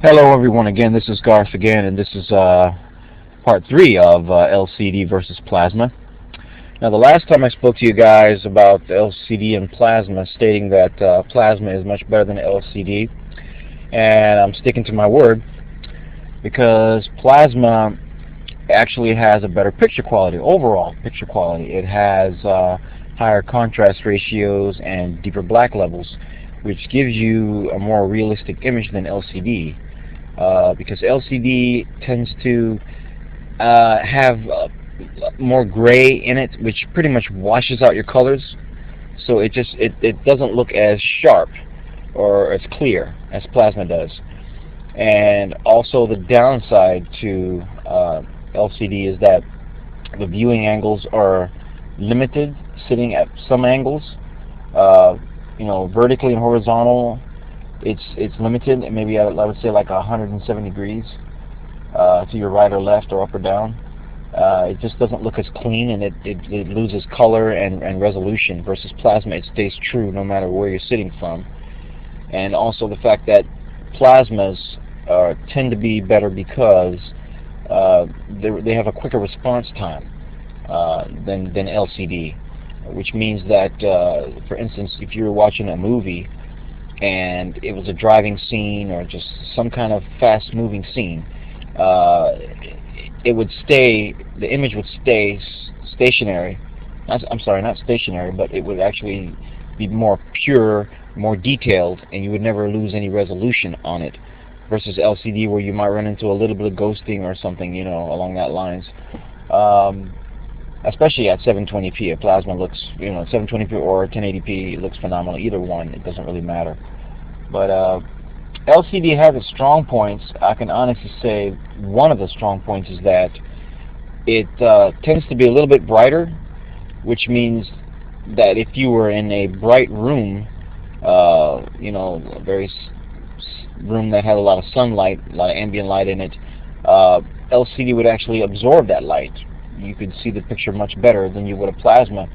Hello everyone again, this is Garth again, and this is part 3 of LCD versus plasma. Now the last time I spoke to you guys about LCD and plasma, stating that plasma is much better than LCD, and I'm sticking to my word, because plasma actually has a better picture quality, overall picture quality. It has higher contrast ratios and deeper black levels, which gives you a more realistic image than LCD. Because LCD tends to have more gray in it, which pretty much washes out your colors, so it doesn't look as sharp or as clear as plasma does. And also the downside to LCD is that the viewing angles are limited, sitting at some angles. Vertically and horizontal, it's limited. Maybe I would say like 170 degrees to your right or left or up or down. It just doesn't look as clean, and it loses color and resolution. Versus plasma, it stays true no matter where you're sitting from. And also the fact that plasmas tend to be better because they have a quicker response time than LCD, which means that, for instance, if you're watching a movie and it was a driving scene or just some kind of fast-moving scene, the image would stay stationary. I'm sorry, not stationary, but it would actually be more pure, more detailed, and you would never lose any resolution on it. Versus LCD, where you might run into a little bit of ghosting or something, along that lines. Especially at 720p, a plasma looks, 720p or 1080p, it looks phenomenal. Either one, it doesn't really matter. But LCD has its strong points. I can honestly say one of the strong points is that it tends to be a little bit brighter, which means that if you were in a bright room, a very room that had a lot of sunlight, a lot of ambient light in it, LCD would actually absorb that light. You could see the picture much better than you would a plasma,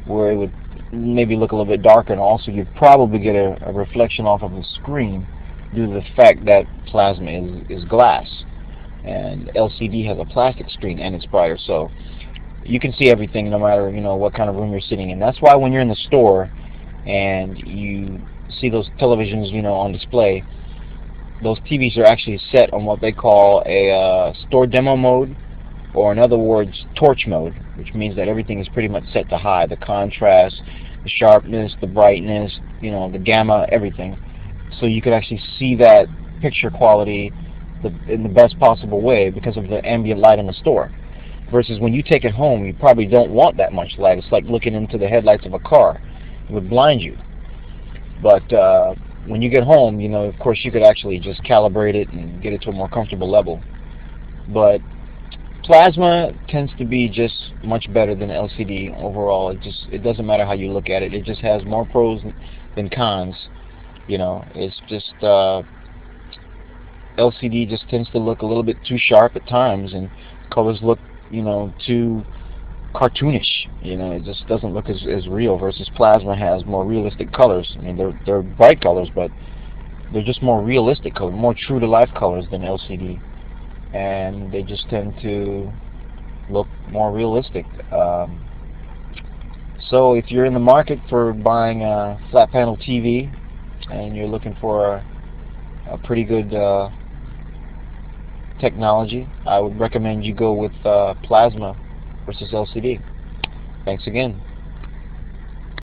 where it would maybe look a little bit darker, and also you'd probably get a reflection off of the screen due to the fact that plasma is glass, and LCD has a plastic screen and it's brighter, so you can see everything no matter what kind of room you're sitting in. That's why when you're in the store and you see those televisions on display, those TVs are actually set on what they call a store demo mode, or in other words, torch mode, which means that everything is pretty much set to high. The contrast, the sharpness, the brightness, the gamma, everything. So you could actually see that picture quality in the best possible way because of the ambient light in the store. Versus when you take it home, you probably don't want that much light. It's like looking into the headlights of a car. It would blind you. But when you get home, of course you could actually just calibrate it and get it to a more comfortable level. But plasma tends to be just much better than LCD overall. It doesn't matter how you look at it. It just has more pros than cons. It's just LCD just tends to look a little bit too sharp at times, and colors look too cartoonish. It just doesn't look as real. Versus plasma has more realistic colors. I mean, they're bright colors, but they're just more realistic colors, more true to life colors than LCD. And they just tend to look more realistic. So if you're in the market for buying a flat panel TV and you're looking for a pretty good technology, I would recommend you go with plasma versus LCD. Thanks again.